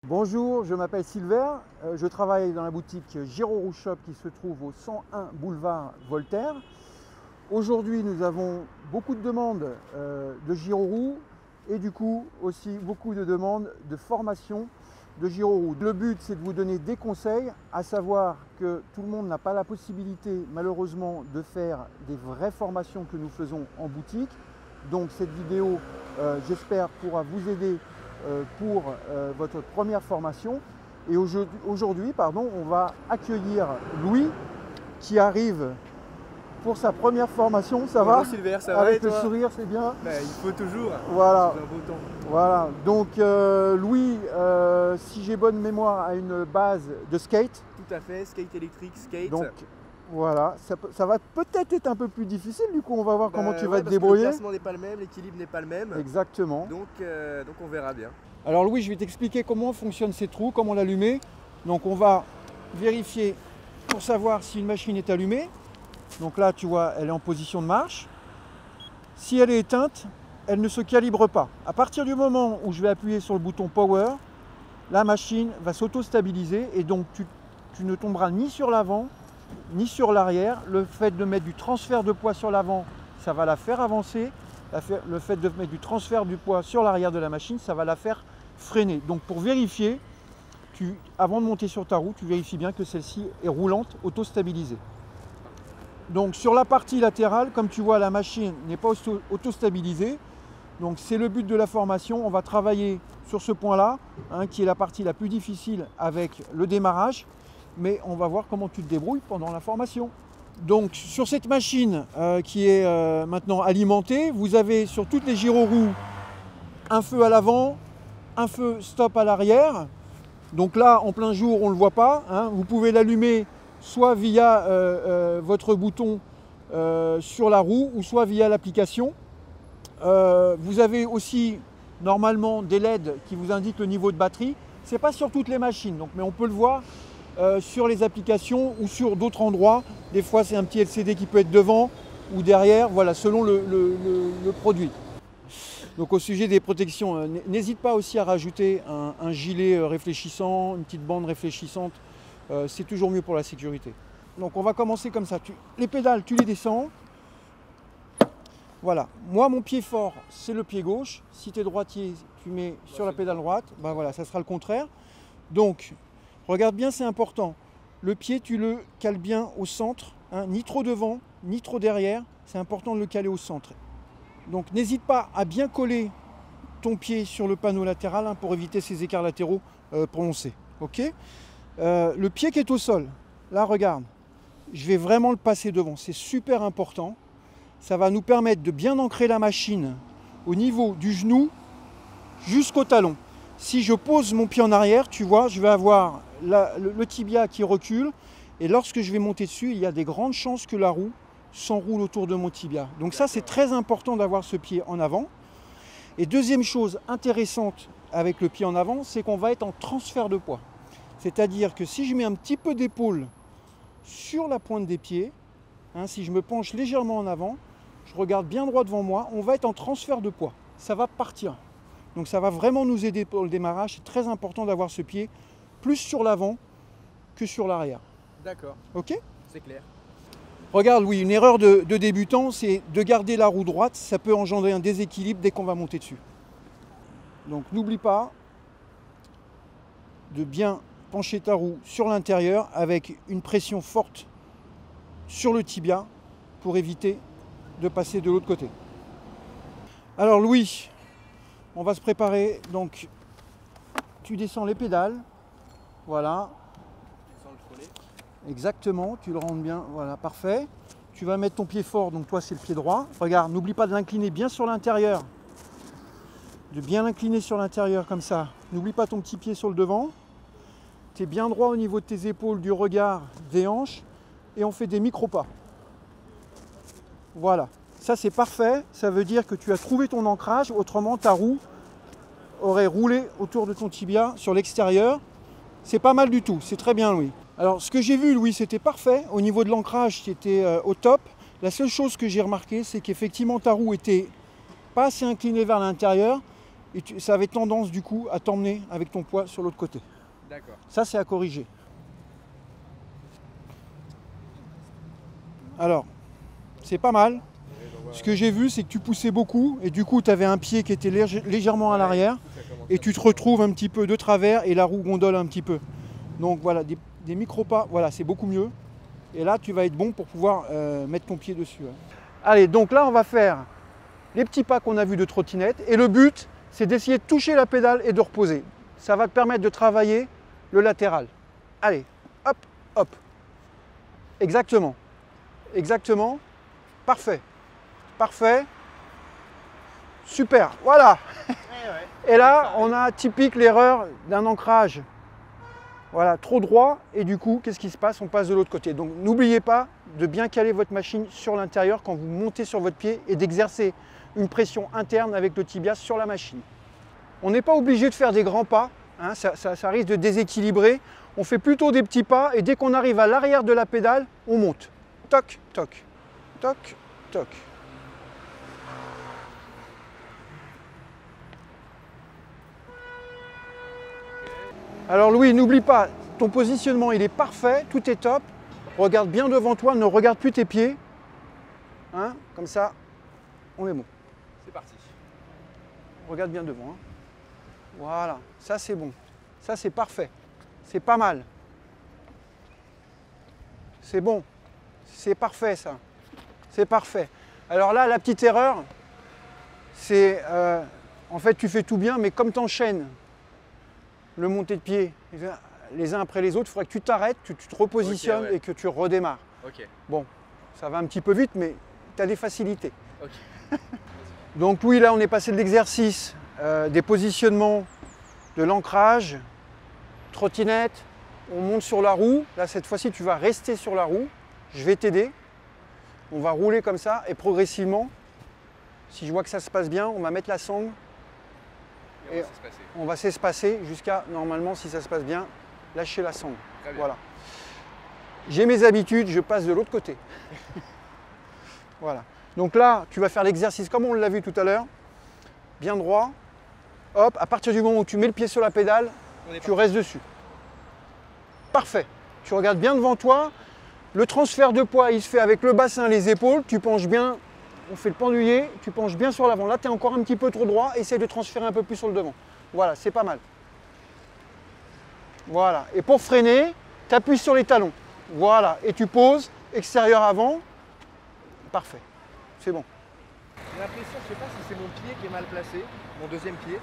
Bonjour, je m'appelle Silver, je travaille dans la boutique Giro Shop qui se trouve au 101 boulevard Voltaire. Aujourd'hui nous avons beaucoup de demandes de gyro-roue et du coup aussi beaucoup de demandes de formation de gyro-roue. Le but c'est de vous donner des conseils, à savoir que tout le monde n'a pas la possibilité malheureusement de faire des vraies formations que nous faisons en boutique. Donc cette vidéo j'espère pourra vous aider pour votre première formation. Et aujourd'hui, on va accueillir Louis qui arrive pour sa première formation. Ça va Silver, ça va avec et toi? le sourire, c'est bien. Il faut toujours. Voilà. Dans un beau temps. Voilà. Donc Louis, si j'ai bonne mémoire, a une base de skate. Tout à fait, skate électrique, skate. Donc voilà, ça va peut-être être un peu plus difficile, du coup on va voir comment tu vas te parce que débrouiller. le placement n'est pas le même, l'équilibre n'est pas le même. Exactement. Donc on verra bien. Alors Louis, je vais t'expliquer comment fonctionnent ces trous, comment l'allumer. Donc on va vérifier pour savoir si une machine est allumée. Donc là tu vois, elle est en position de marche. Si elle est éteinte, elle ne se calibre pas. À partir du moment où je vais appuyer sur le bouton Power, la machine va s'auto-stabiliser et donc tu ne tomberas ni sur l'avant ni sur l'arrière. Le fait de mettre du transfert de poids sur l'avant, ça va la faire avancer. Le fait de mettre du transfert du poids sur l'arrière de la machine, ça va la faire freiner. Donc pour vérifier, avant de monter sur ta roue, tu vérifies bien que celle-ci est roulante, auto-stabilisée. Donc sur la partie latérale, comme tu vois, la machine n'est pas auto-stabilisée. Donc c'est le but de la formation. On va travailler sur ce point-là, qui est la partie la plus difficile avec le démarrage. Mais on va voir comment tu te débrouilles pendant la formation. Donc sur cette machine qui est maintenant alimentée, vous avez sur toutes les gyro-roues un feu à l'avant, un feu stop à l'arrière. Donc là en plein jour on ne le voit pas, vous pouvez l'allumer soit via votre bouton sur la roue ou soit via l'application. Vous avez aussi normalement des LED qui vous indiquent le niveau de batterie. Ce n'est pas sur toutes les machines, mais on peut le voir sur les applications ou sur d'autres endroits. Des fois c'est un petit LCD qui peut être devant ou derrière, voilà, selon le produit. Donc au sujet des protections, n'hésite pas aussi à rajouter un gilet réfléchissant, une petite bande réfléchissante, c'est toujours mieux pour la sécurité. Donc on va commencer comme ça, les pédales tu les descends. Voilà, moi mon pied fort c'est le pied gauche, si tu es droitier tu mets sur la pédale droite, voilà, ça sera le contraire. Donc regarde bien, c'est important. Le pied, tu le cales bien au centre, ni trop devant, ni trop derrière. C'est important de le caler au centre. Donc n'hésite pas à bien coller ton pied sur le panneau latéral pour éviter ces écarts latéraux prononcés. Ok, le pied qui est au sol, là regarde, je vais vraiment le passer devant. C'est super important. Ça va nous permettre de bien ancrer la machine au niveau du genou jusqu'au talon. Si je pose mon pied en arrière, tu vois, je vais avoir le tibia qui recule et lorsque je vais monter dessus, il y a des grandes chances que la roue s'enroule autour de mon tibia. Donc ça, c'est très important d'avoir ce pied en avant. Et deuxième chose intéressante avec le pied en avant, c'est qu'on va être en transfert de poids. C'est-à-dire que si je mets un petit peu d'épaule sur la pointe des pieds, si je me penche légèrement en avant, je regarde bien droit devant moi, on va être en transfert de poids. Ça va partir. Donc ça va vraiment nous aider pour le démarrage. C'est très important d'avoir ce pied plus sur l'avant que sur l'arrière. D'accord. Ok ? C'est clair. Regarde Louis, une erreur de débutant, c'est de garder la roue droite. Ça peut engendrer un déséquilibre dès qu'on va monter dessus. Donc n'oublie pas de bien pencher ta roue sur l'intérieur avec une pression forte sur le tibia pour éviter de passer de l'autre côté. Alors Louis, on va se préparer, donc tu descends les pédales, voilà. Sans le frôler. Exactement, tu le rentres bien, voilà, parfait. Tu vas mettre ton pied fort, donc toi c'est le pied droit. Regarde, n'oublie pas de l'incliner bien sur l'intérieur. De bien l'incliner sur l'intérieur comme ça. N'oublie pas ton petit pied sur le devant. Tu es bien droit au niveau de tes épaules, du regard, des hanches. Et on fait des micro-pas. Voilà. Ça c'est parfait, ça veut dire que tu as trouvé ton ancrage, autrement ta roue aurait roulé autour de ton tibia sur l'extérieur. C'est pas mal du tout, c'est très bien Louis. Alors ce que j'ai vu Louis, c'était parfait, au niveau de l'ancrage c'était au top. La seule chose que j'ai remarqué, c'est qu'effectivement ta roue était pas assez inclinée vers l'intérieur et ça avait tendance du coup à t'emmener avec ton poids sur l'autre côté. D'accord. Ça, c'est à corriger. Alors, c'est pas mal. Ce que j'ai vu, c'est que tu poussais beaucoup et du coup, tu avais un pied qui était légèrement à l'arrière et tu te retrouves un petit peu de travers et la roue gondole un petit peu. Donc voilà, des micro-pas, voilà, c'est beaucoup mieux. Et là, tu vas être bon pour pouvoir mettre ton pied dessus. Hein. Allez, donc là, on va faire les petits pas qu'on a vus de trottinette. Et le but, c'est d'essayer de toucher la pédale et de reposer. Ça va te permettre de travailler le latéral. Allez, hop, hop. Exactement. Exactement. Parfait. Parfait. Super. Voilà. Et là, on a typique l'erreur d'un ancrage. Voilà, trop droit. Et du coup, qu'est-ce qui se passe? On passe de l'autre côté. Donc, n'oubliez pas de bien caler votre machine sur l'intérieur quand vous montez sur votre pied et d'exercer une pression interne avec le tibia sur la machine. On n'est pas obligé de faire des grands pas. Hein, ça risque de déséquilibrer. On fait plutôt des petits pas et dès qu'on arrive à l'arrière de la pédale, on monte. Toc, toc, toc, toc. Alors Louis, n'oublie pas, ton positionnement il est parfait, tout est top. Regarde bien devant toi, ne regarde plus tes pieds. Hein, comme ça, on est bon. C'est parti. Regarde bien devant. Hein. Voilà, ça c'est bon. Ça c'est parfait. C'est pas mal. C'est bon. C'est parfait ça. C'est parfait. Alors là, la petite erreur, c'est en fait tu fais tout bien, mais comme tu enchaînes le monté de pied les uns après les autres, il faudrait que tu t'arrêtes, tu te repositionnes et que tu redémarres. Ok. Bon, ça va un petit peu vite, mais tu as des facilités. Ok. Donc oui, là on est passé de l'exercice des positionnements, de l'ancrage, trottinette, on monte sur la roue. Là cette fois-ci tu vas rester sur la roue, je vais t'aider. On va rouler comme ça et progressivement, si je vois que ça se passe bien, on va mettre la sangle et on va s'espacer jusqu'à, normalement si ça se passe bien, lâcher la sangle. Voilà. J'ai mes habitudes, je passe de l'autre côté. Voilà. Donc là, tu vas faire l'exercice comme on l'a vu tout à l'heure, bien droit. Hop, à partir du moment où tu mets le pied sur la pédale, tu restes dessus. Parfait. Tu regardes bien devant toi. Le transfert de poids, il se fait avec le bassin, les épaules. Tu penches bien, on fait le pendouiller, tu penches bien sur l'avant. Là, tu es encore un petit peu trop droit. Essaye de transférer un peu plus sur le devant. Voilà, c'est pas mal. Voilà. Et pour freiner, tu appuies sur les talons. Voilà. Et tu poses, extérieur avant. Parfait. C'est bon. J'ai l'impression, je sais pas si c'est mon pied qui est mal placé, mon deuxième pied.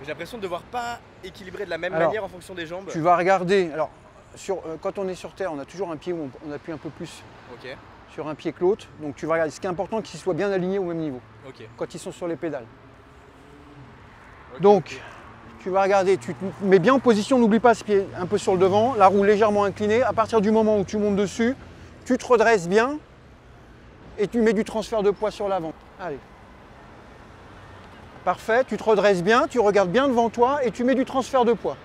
J'ai l'impression de devoir pas équilibrer de la même manière en fonction des jambes. Tu vas regarder. Alors, quand on est sur terre, on a toujours un pied où on appuie un peu plus sur un pied que l'autre. Donc tu vas regarder. Ce qui est important, qu'ils soient bien alignés au même niveau quand ils sont sur les pédales. Donc, tu vas regarder, tu te mets bien en position, n'oublie pas ce pied un peu sur le devant, la roue légèrement inclinée. À partir du moment où tu montes dessus, tu te redresses bien et tu mets du transfert de poids sur l'avant. Allez. Parfait, tu te redresses bien, tu regardes bien devant toi et tu mets du transfert de poids.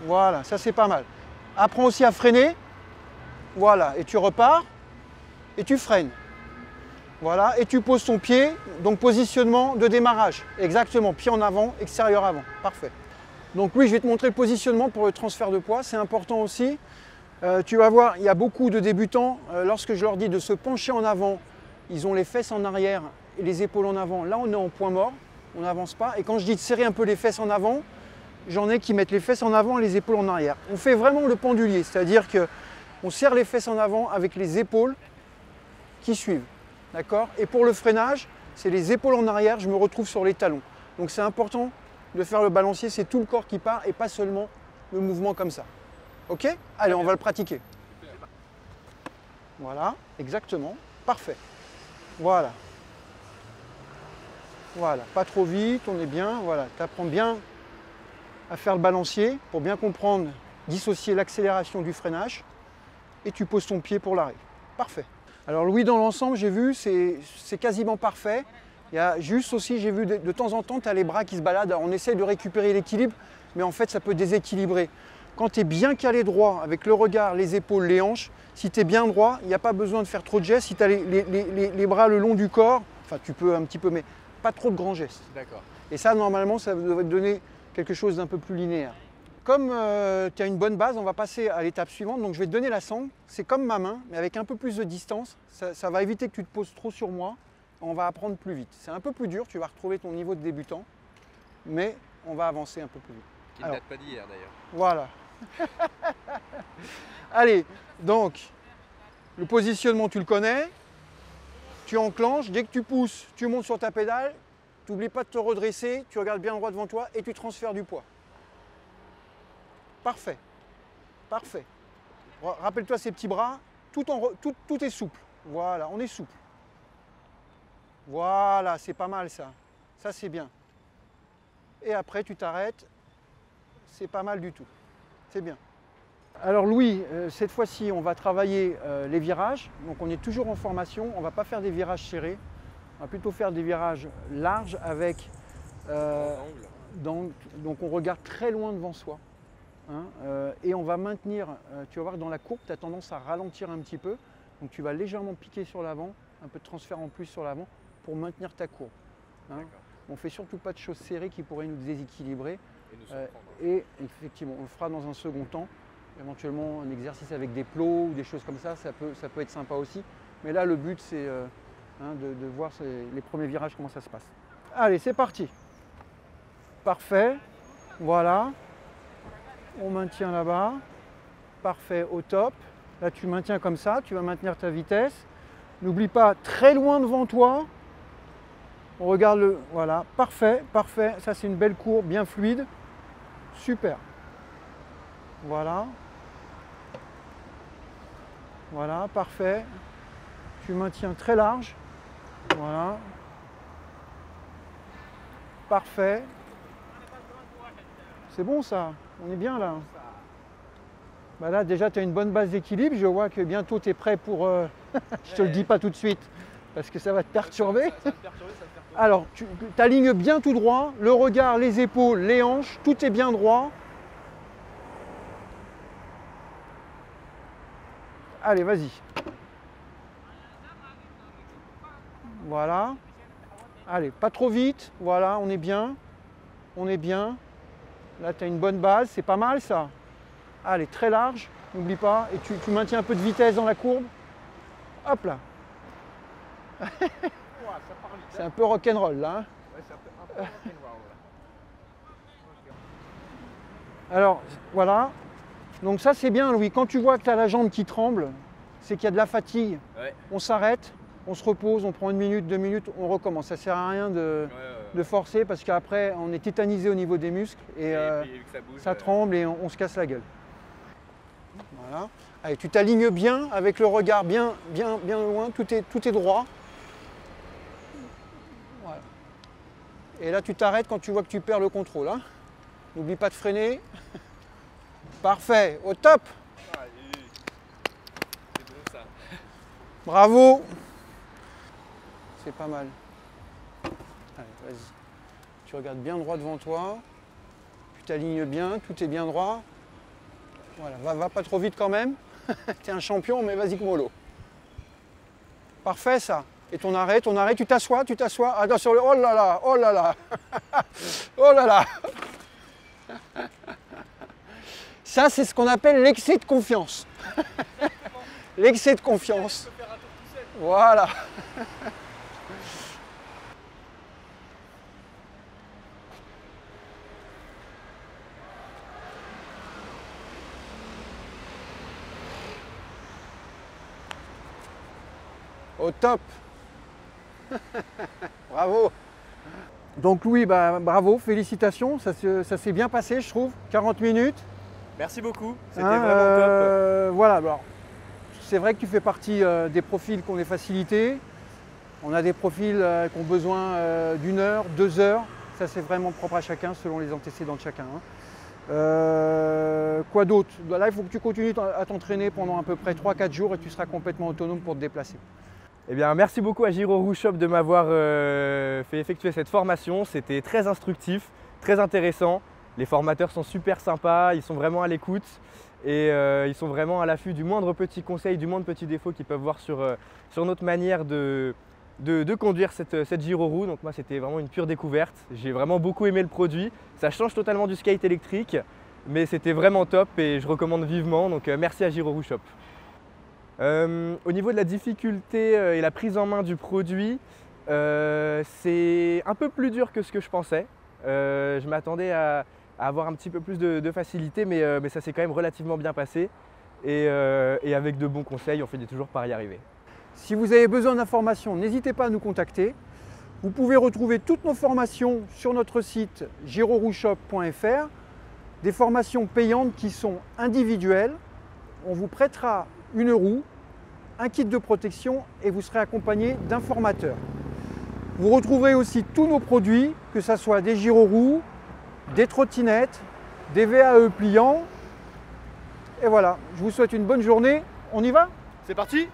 Voilà, ça c'est pas mal. Apprends aussi à freiner. Voilà, et tu repars et tu freines. Voilà, et tu poses ton pied, donc positionnement de démarrage. Exactement, pied en avant, extérieur avant. Parfait. Donc oui, je vais te montrer le positionnement pour le transfert de poids, c'est important aussi. Tu vas voir, il y a beaucoup de débutants, lorsque je leur dis de se pencher en avant, ils ont les fesses en arrière et les épaules en avant. Là, on est en point mort, on n'avance pas. Et quand je dis de serrer un peu les fesses en avant, j'en ai qui mettent les fesses en avant et les épaules en arrière. On fait vraiment le pendulier, c'est-à-dire qu'on serre les fesses en avant avec les épaules qui suivent. D'accord? Et pour le freinage, c'est les épaules en arrière, je me retrouve sur les talons. Donc c'est important de faire le balancier, c'est tout le corps qui part et pas seulement le mouvement comme ça. Ok? Allez, on va le pratiquer. Voilà, exactement. Parfait. Voilà. Voilà, pas trop vite, on est bien. Voilà, tu apprends bien à faire le balancier pour bien comprendre, dissocier l'accélération du freinage et tu poses ton pied pour l'arrêt. Parfait. Alors Louis, dans l'ensemble, j'ai vu, c'est quasiment parfait. Il y a juste aussi, j'ai vu de temps en temps, tu as les bras qui se baladent. Alors, on essaye de récupérer l'équilibre, mais en fait, ça peut déséquilibrer. Quand tu es bien calé droit, avec le regard, les épaules, les hanches, si tu es bien droit, il n'y a pas besoin de faire trop de gestes. Si tu as les bras le long du corps, Enfin, tu peux un petit peu, mais pas trop de grands gestes. D'accord. Et ça, normalement, ça devrait te donner quelque chose d'un peu plus linéaire. Comme tu as une bonne base, on va passer à l'étape suivante. Donc je vais te donner la sangle. C'est comme ma main, mais avec un peu plus de distance. Ça va éviter que tu te poses trop sur moi. On va apprendre plus vite. C'est un peu plus dur, tu vas retrouver ton niveau de débutant, mais on va avancer un peu plus vite. Qui ne date pas d'hier d'ailleurs. Voilà. Allez, donc, le positionnement, tu le connais. Tu enclenches. Dès que tu pousses, tu montes sur ta pédale. Tu n'oublies pas de te redresser. Tu regardes bien droit devant toi et tu transfères du poids. Parfait. Parfait. Rappelle-toi ces petits bras. Tout est souple. Voilà, on est souple. Voilà, c'est pas mal ça. Ça, c'est bien. Et après, tu t'arrêtes. C'est pas mal du tout. C'est bien. Alors Louis, cette fois-ci, on va travailler les virages. Donc on est toujours en formation. On ne va pas faire des virages serrés. On va plutôt faire des virages larges avec donc on regarde très loin devant soi. Hein, et on va maintenir, tu vas voir dans la courbe, tu as tendance à ralentir un petit peu. Donc tu vas légèrement piquer sur l'avant, un peu de transfert en plus sur l'avant pour maintenir ta courbe. Hein. On ne fait surtout pas de choses serrées qui pourraient nous déséquilibrer. Et effectivement, on le fera dans un second temps. Éventuellement un exercice avec des plots ou des choses comme ça peut être sympa aussi. Mais là, le but, c'est de voir les premiers virages, comment ça se passe. Allez, c'est parti. Parfait. Voilà. On maintient là-bas. Parfait, au top. Là, tu maintiens comme ça. Tu vas maintenir ta vitesse. N'oublie pas, très loin devant toi. On regarde le... Voilà, parfait, parfait. Ça, c'est une belle courbe, bien fluide. Super. Voilà. Voilà, parfait. Tu maintiens très large. Voilà. Parfait. C'est bon ça, on est bien là. Bah là déjà tu as une bonne base d'équilibre. Je vois que bientôt tu es prêt pour... Je te le dis pas tout de suite parce que ça va te perturber. Alors tu alignes bien tout droit. Le regard, les épaules, les hanches, tout est bien droit. Allez, vas-y. Voilà. Allez, pas trop vite. Voilà, on est bien. On est bien. Là, tu as une bonne base. C'est pas mal, ça. Allez, très large. N'oublie pas. Et tu maintiens un peu de vitesse dans la courbe. Hop là. C'est un peu rock'n'roll, là. Hein. Alors, voilà. Donc ça, c'est bien, Louis. Quand tu vois que tu as la jambe qui tremble, c'est qu'il y a de la fatigue. Ouais. On s'arrête, on se repose, on prend 1 minute, 2 minutes, on recommence. Ça ne sert à rien de forcer parce qu'après, on est tétanisé au niveau des muscles et ça tremble et on se casse la gueule. Voilà. Allez, tu t'alignes bien avec le regard bien loin, tout est droit. Voilà. Et là, tu t'arrêtes quand tu vois que tu perds le contrôle. Hein. N'oublie pas de freiner. Parfait, au top. C'est bon ça. Bravo. C'est pas mal. Allez, vas-y. Tu regardes bien droit devant toi. Tu t'alignes bien, tout est bien droit. Voilà, va pas trop vite quand même. Tu es un champion, mais vas-y mollo. Parfait ça. Et ton arrêt, tu t'assois. Attends sur le... Oh là là, oh là là. Oh là là. Ça, c'est ce qu'on appelle l'excès de confiance. L'excès de confiance. Voilà. Au top. Bravo. Donc Louis, bravo, félicitations. Ça s'est bien passé, je trouve. 40 minutes. Merci beaucoup, c'était vraiment top. Voilà, alors c'est vrai que tu fais partie des profils qui ont des facilités. On a des profils qui ont besoin d'1 heure, 2 heures. Ça, c'est vraiment propre à chacun, selon les antécédents de chacun. Hein. Quoi d'autre? Là, il faut que tu continues à t'entraîner pendant à peu près 3-4 jours et tu seras complètement autonome pour te déplacer. Eh bien, merci beaucoup à Giro Rouge Shop de m'avoir fait effectuer cette formation. C'était très instructif, très intéressant. Les formateurs sont super sympas, ils sont vraiment à l'écoute et ils sont vraiment à l'affût du moindre petit conseil, du moindre petit défaut qu'ils peuvent voir sur notre manière de de conduire cette gyroroue. Donc moi c'était vraiment une pure découverte. J'ai vraiment beaucoup aimé le produit. Ça change totalement du skate électrique, mais c'était vraiment top et je recommande vivement. Donc merci à Gyroroue Shop. Au niveau de la difficulté et la prise en main du produit, c'est un peu plus dur que ce que je pensais. Je m'attendais à avoir un petit peu plus de facilité, mais ça s'est quand même relativement bien passé. Et avec de bons conseils, on finit toujours par y arriver. Si vous avez besoin d'informations, n'hésitez pas à nous contacter. Vous pouvez retrouver toutes nos formations sur notre site gyroroueshop.fr, des formations payantes qui sont individuelles. On vous prêtera une roue, un kit de protection et vous serez accompagné d'un formateur. Vous retrouverez aussi tous nos produits, que ce soit des gyroroues, des trottinettes, des VAE pliants. Et voilà, je vous souhaite une bonne journée. On y va ? C'est parti!